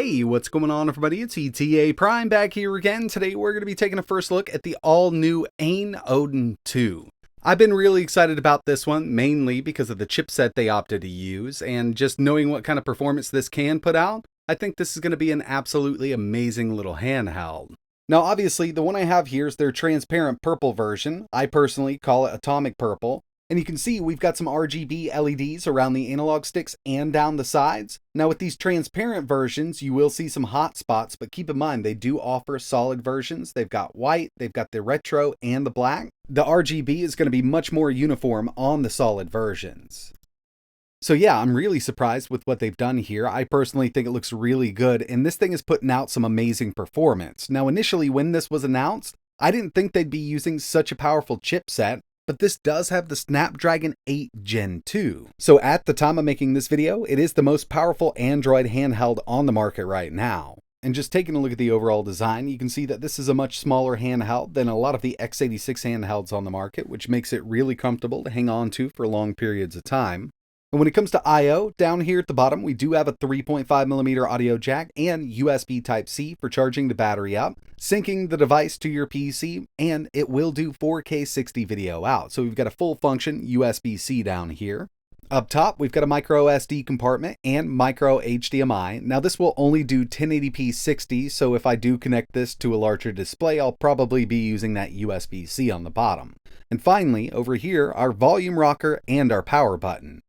Hey, what's going on everybody? It's ETA Prime back here again. Today we're going to be taking a first look at the all-new Ayn Odin 2. I've been really excited about this one, mainly because of the chipset they opted to use, and just knowing what kind of performance this can put out, I think this is going to be an absolutely amazing little handheld. Now obviously the one I have here is their transparent purple version. I personally call it atomic purple. And you can see we've got some RGB LEDs around the analog sticks and down the sides. Now with these transparent versions, you will see some hot spots, but keep in mind they do offer solid versions. They've got white, they've got the retro and the black. The RGB is going to be much more uniform on the solid versions. So yeah, I'm really surprised with what they've done here. I personally think it looks really good, and this thing is putting out some amazing performance. Now initially when this was announced, I didn't think they'd be using such a powerful chipset, but this does have the Snapdragon 8 Gen 2. So at the time of making this video, it is the most powerful Android handheld on the market right now. And just taking a look at the overall design, you can see that this is a much smaller handheld than a lot of the x86 handhelds on the market, which makes it really comfortable to hang on to for long periods of time. And when it comes to I/O, down here at the bottom, we do have a 3.5mm audio jack and USB Type-C for charging the battery up, syncing the device to your PC, and it will do 4K 60 video out. So we've got a full function USB-C down here. Up top, we've got a micro SD compartment and micro HDMI. Now this will only do 1080p 60, so if I do connect this to a larger display, I'll probably be using that USB-C on the bottom. And finally, over here, our volume rocker and our power button.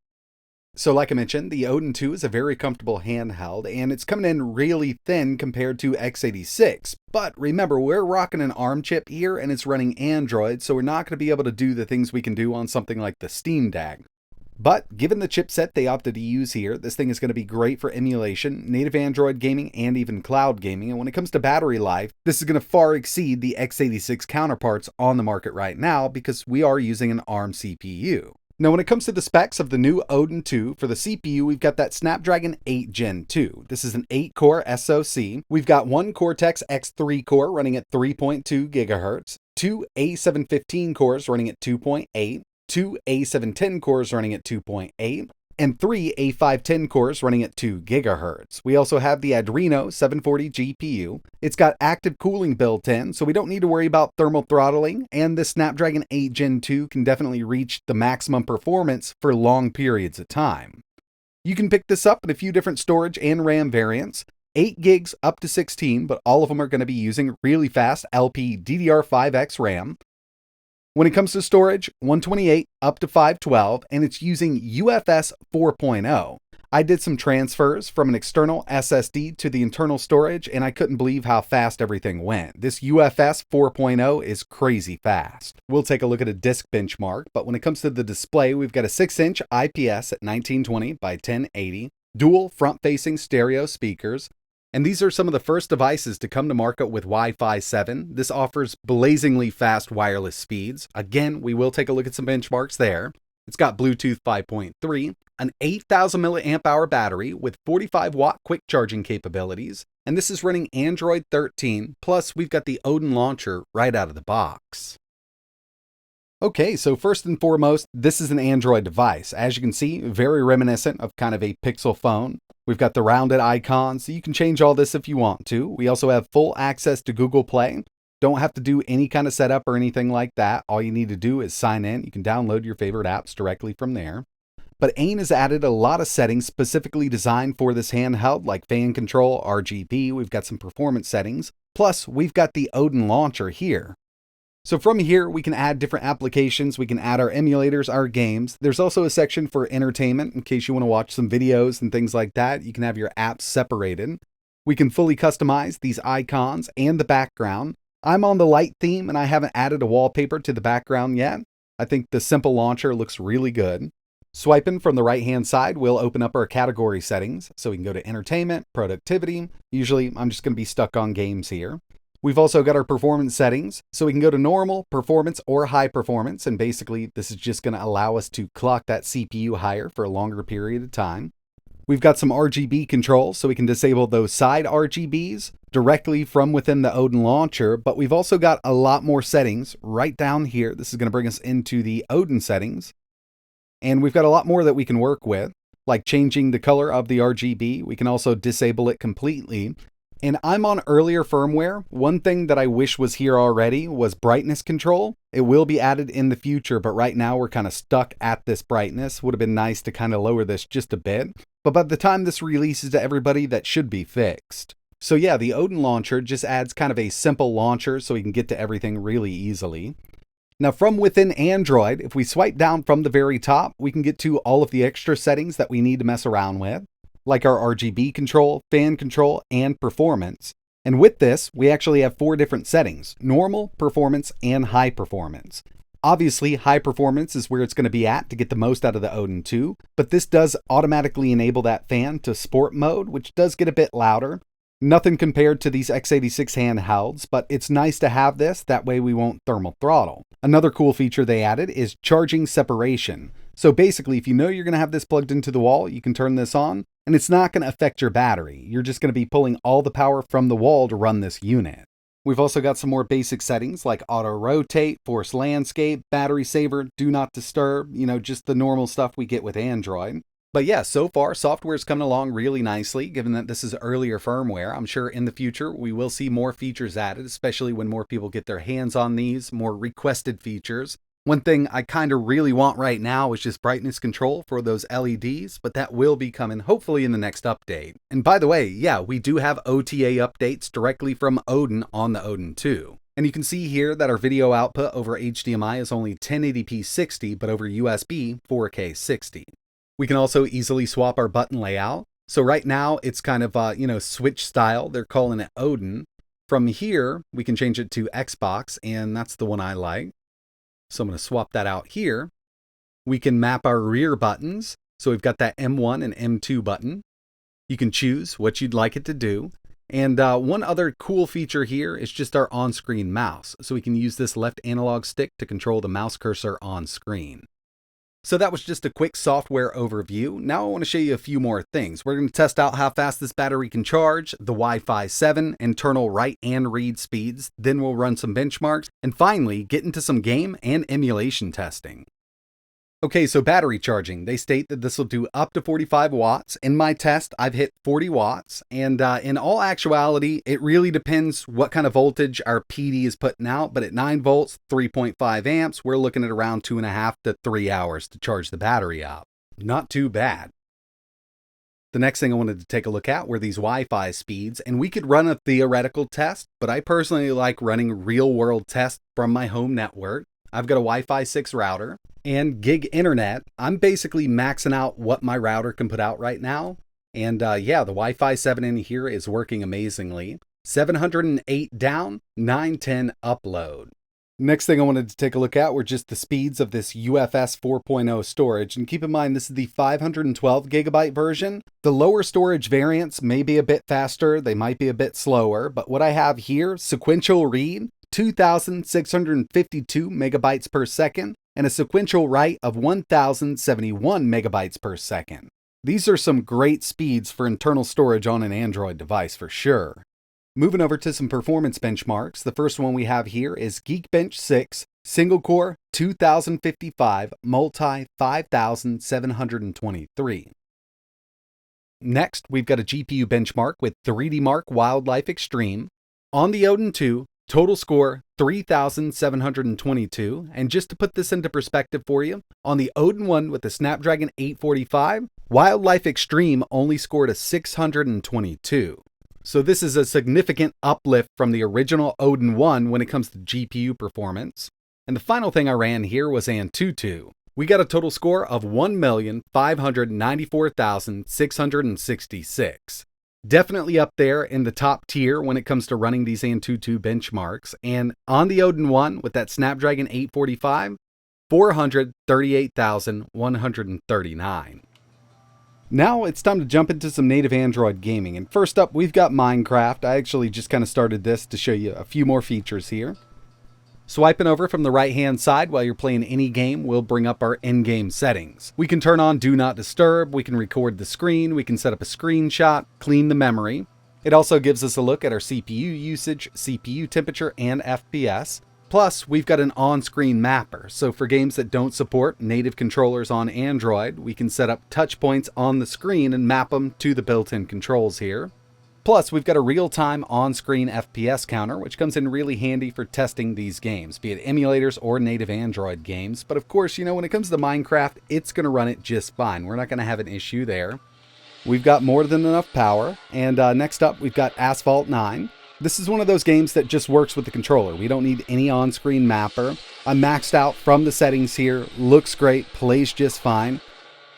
So like I mentioned, the Odin 2 is a very comfortable handheld, and it's coming in really thin compared to x86. But remember, we're rocking an ARM chip here, and it's running Android, so we're not going to be able to do the things we can do on something like the Steam Deck. But given the chipset they opted to use here, this thing is going to be great for emulation, native Android gaming, and even cloud gaming. And when it comes to battery life, this is going to far exceed the x86 counterparts on the market right now because we are using an ARM CPU. Now when it comes to the specs of the new Odin 2, for the CPU, we've got that Snapdragon 8 Gen 2. This is an 8-core SoC. We've got one Cortex-X3 core running at 3.2 GHz, two A715 cores running at 2.8, two A710 cores running at 2.8, and three A510 cores running at 2 GHz. We also have the Adreno 740 GPU. It's got active cooling built in, so we don't need to worry about thermal throttling, and the Snapdragon 8 Gen 2 can definitely reach the maximum performance for long periods of time. You can pick this up in a few different storage and RAM variants, 8 gigs up to 16, but all of them are going to be using really fast LPDDR5X Ram. When it comes to storage, 128 up to 512, and it's using UFS 4.0. I did some transfers from an external SSD to the internal storage, and I couldn't believe how fast everything went. This UFS 4.0 is crazy fast. We'll take a look at a disk benchmark, but when it comes to the display, we've got a 6-inch IPS at 1920 by 1080, dual front-facing stereo speakers, and these are some of the first devices to come to market with Wi-Fi 7. This offers blazingly fast wireless speeds. Again, we will take a look at some benchmarks there. It's got Bluetooth 5.3, an 8,000 mAh battery with 45 watt quick charging capabilities, and this is running Android 13, plus we've got the Odin launcher right out of the box. Okay, so first and foremost, this is an Android device. As you can see, very reminiscent of kind of a Pixel phone. We've got the rounded icons, so you can change all this if you want to. We also have full access to Google Play. Don't have to do any kind of setup or anything like that. All you need to do is sign in. You can download your favorite apps directly from there. But Ayn has added a lot of settings specifically designed for this handheld, like fan control, RGB. We've got some performance settings. Plus, we've got the Odin launcher here. So from here, we can add different applications. We can add our emulators, our games. There's also a section for entertainment in case you want to watch some videos and things like that. You can have your apps separated. We can fully customize these icons and the background. I'm on the light theme and I haven't added a wallpaper to the background yet. I think the simple launcher looks really good. Swiping from the right-hand side, we'll open up our category settings. So we can go to entertainment, productivity. Usually I'm just going to be stuck on games here. We've also got our performance settings, so we can go to normal, performance, or high performance, and basically this is just going to allow us to clock that CPU higher for a longer period of time. We've got some RGB controls, so we can disable those side RGBs directly from within the Odin launcher, but we've also got a lot more settings right down here. This is going to bring us into the Odin settings, and we've got a lot more that we can work with. like changing the color of the RGB. We can also disable it completely. And I'm on earlier firmware. One thing that I wish was here already was brightness control. It will be added in the future, but right now we're kind of stuck at this brightness. Would have been nice to kind of lower this just a bit. But by the time this releases to everybody, that should be fixed. So yeah, the Odin launcher just adds kind of a simple launcher so we can get to everything really easily. Now from within Android, if we swipe down from the very top, we can get to all of the extra settings that we need to mess around with, like our RGB control, fan control, and performance. And with this, we actually have 4 different settings: normal, performance, and high performance. Obviously, high performance is where it's going to be at to get the most out of the Odin 2, but this does automatically enable that fan to sport mode, which does get a bit louder. Nothing compared to these x86 handhelds, but it's nice to have this, that way we won't thermal throttle. Another cool feature they added is charging separation. So basically, if you know you're going to have this plugged into the wall, you can turn this on, and it's not going to affect your battery. You're just going to be pulling all the power from the wall to run this unit. We've also got some more basic settings like auto rotate, force landscape, battery saver, do not disturb, just the normal stuff we get with Android. But yeah, so far, software is coming along really nicely, given that this is earlier firmware. I'm sure in the future, we will see more features added, especially when more people get their hands on these, more requested features. One thing I kind of really want right now is just brightness control for those LEDs, but that will be coming hopefully in the next update. And by the way, yeah, we do have OTA updates directly from Odin on the Odin 2. And you can see here that our video output over HDMI is only 1080p 60, but over USB 4K 60. We can also easily swap our button layout. So right now it's kind of, Switch style. They're calling it Odin. From here, we can change it to Xbox, and that's the one I like. So I'm going to swap that out here. We can map our rear buttons. So we've got that M1 and M2 button. You can choose what you'd like it to do. And one other cool feature here is just our on-screen mouse. So we can use this left analog stick to control the mouse cursor on screen. So that was just a quick software overview. Now I want to show you a few more things. We're going to test out how fast this battery can charge, the Wi-Fi 7, internal write and read speeds, then we'll run some benchmarks, and finally get into some game and emulation testing. Okay, so battery charging. They state that this will do up to 45 watts. In my test, I've hit 40 watts. And in all actuality, it really depends what kind of voltage our PD is putting out. But at 9 volts, 3.5 amps, we're looking at around 2.5 to 3 hours to charge the battery up. Not too bad. The next thing I wanted to take a look at were these Wi-Fi speeds. And we could run a theoretical test, but I personally like running real-world tests from my home network. I've got a Wi-Fi 6 router and gig internet. I'm basically maxing out what my router can put out right now. And yeah, the Wi-Fi 7 in here is working amazingly. 708 down, 910 upload. Next thing I wanted to take a look at were just the speeds of this UFS 4.0 storage. And keep in mind, this is the 512 gigabyte version. The lower storage variants may be a bit faster. They might be a bit slower. But what I have here, sequential read, 2,652 megabytes per second, and a sequential write of 1,071 megabytes per second. These are some great speeds for internal storage on an Android device for sure. Moving over to some performance benchmarks, the first one we have here is Geekbench 6, single core 2055, multi 5723. Next, we've got a GPU benchmark with 3D Mark Wildlife Extreme. On the Odin 2, total score 3,722, and just to put this into perspective for you, on the Odin 1 with the Snapdragon 845, Wildlife Extreme only scored a 622. So this is a significant uplift from the original Odin 1 when it comes to GPU performance. And the final thing I ran here was Antutu. We got a total score of 1,594,666. Definitely up there in the top tier when it comes to running these Antutu benchmarks. And on the Odin 1 with that Snapdragon 845, 438,139. Now it's time to jump into some native Android gaming. And first up, we've got Mincraft. I actually just kind of started this to show you a few more features here. Swiping over from the right-hand side while you're playing any game will bring up our in-game settings. We can turn on Do Not Disturb, we can record the screen, we can set up a screenshot, clean the memory. It also gives us a look at our CPU usage, CPU temperature, and FPS. Plus, we've got an on-screen mapper, so for games that don't support native controllers on Android, we can set up touch points on the screen and map them to the built-in controls here. Plus, we've got a real-time on-screen FPS counter, which comes in really handy for testing these games, be it emulators or native Android games. But of course, you know, when it comes to Minecraft, it's going to run it just fine. We're not going to have an issue there. We've got more than enough power. And next up, we've got Asphalt 9. This is one of those games that just works with the controller. We don't need any on-screen mapper. I'm maxed out from the settings here. Looks great, plays just fine.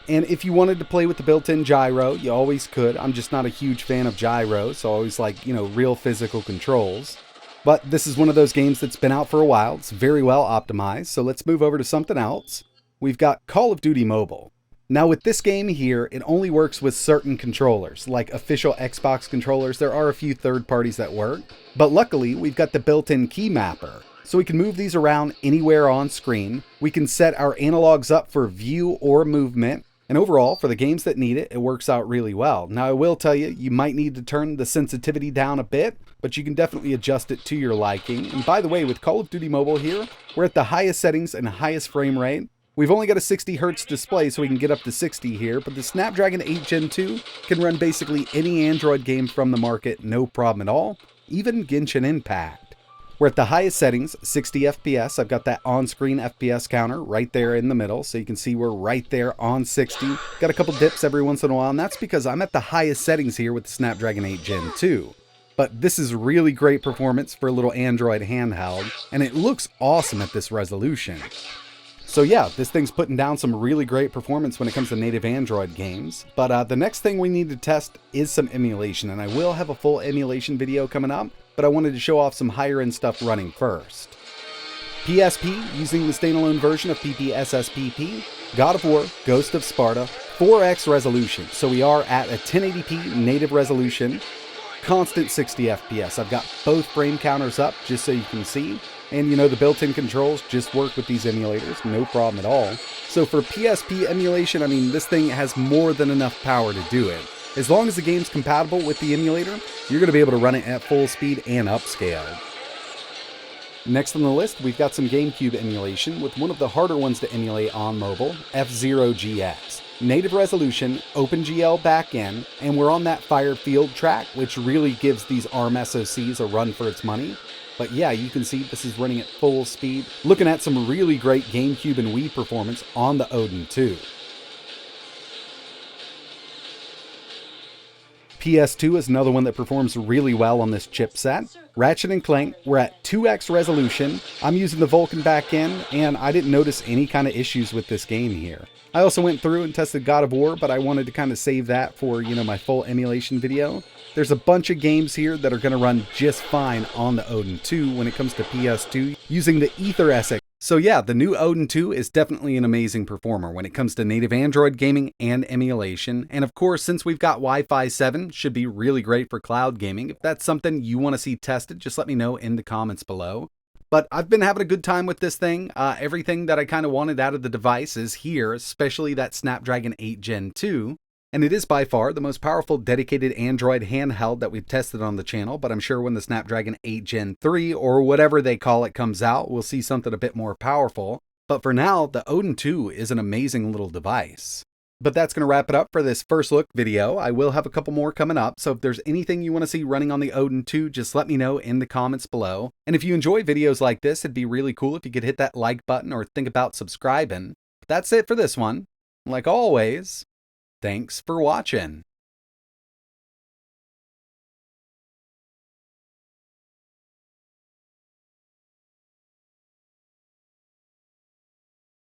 And if you wanted to play with the built-in gyro, you always could. I'm just not a huge fan of gyro, so I always like, you know, real physical controls. But this is one of those games that's been out for a while. It's very well optimized, so let's move over to something else. We've got Call of Duty Mobile. Now with this game here, it only works with certain controllers, like official Xbox controllers. There are a few third parties that work, but luckily we've got the built-in key mapper. So we can move these around anywhere on screen. We can set our analogs up for view or movement. And overall, for the games that need it, it works out really well. Now I will tell you, you might need to turn the sensitivity down a bit, but you can definitely adjust it to your liking. And by the way, with Call of Duty Mobile here, we're at the highest settings and highest frame rate. We've only got a 60 Hz display, so we can get up to 60 here, but the Snapdragon 8 Gen 2 can run basically any Android game from the market, no problem at all, even Genshin Impact. We're at the highest settings, 60 FPS. I've got that on-screen FPS counter right there in the middle, so you can see we're right there on 60. Got a couple dips every once in a while, and that's because I'm at the highest settings here with the Snapdragon 8 Gen 2. But this is really great performance for a little Android handheld, and it looks awesome at this resolution. So yeah, this thing's putting down some really great performance when it comes to native Android games. But the next thing we need to test is some emulation, and I will have a full emulation video coming up, but I wanted to show off some higher end stuff running first. PSP, using the standalone version of PPSSPP, God of War, Ghost of Sparta, 4X resolution. So we are at a 1080p native resolution, constant 60 FPS. I've got both frame counters up just so you can see. And you know, the built-in controls just work with these emulators, no problem at all. So for PSP emulation, I mean, this thing has more than enough power to do it. As long as the game's compatible with the emulator, you're going to be able to run it at full speed and upscaled. Next on the list, we've got some GameCube emulation with one of the harder ones to emulate on mobile, F-Zero GX. Native resolution, OpenGL backend, and we're on that Fire Field track, which really gives these ARM SoCs a run for its money. But yeah, you can see this is running at full speed, looking at some really great GameCube and Wii performance on the Odin 2. PS2 is another one that performs really well on this chipset. Ratchet & Clank, we're at 2x resolution. I'm using the Vulkan backend, and I didn't notice any kind of issues with this game here. I also went through and tested God of War, but I wanted to kind of save that for, you know, my full emulation video. There's a bunch of games here that are going to run just fine on the Odin 2 when it comes to PS2 using the Aether SX2. So yeah, the new Odin 2 is definitely an amazing performer when it comes to native Android gaming and emulation. And of course, since we've got Wi-Fi 7, should be really great for cloud gaming. If that's something you want to see tested, just let me know in the comments below. But I've been having a good time with this thing. Everything that I kind of wanted out of the device is here, especially that Snapdragon 8 Gen 2. And it is by far the most powerful dedicated Android handheld that we've tested on the channel, but I'm sure when the Snapdragon 8 Gen 3 or whatever they call it comes out, we'll see something a bit more powerful. But for now, the Odin 2 is an amazing little device. But that's going to wrap it up for this first look video. I will have a couple more coming up, so if there's anything you want to see running on the Odin 2, just let me know in the comments below. And if you enjoy videos like this, it'd be really cool if you could hit that like button or think about subscribing. But that's it for this one. Like always, thanks for watching.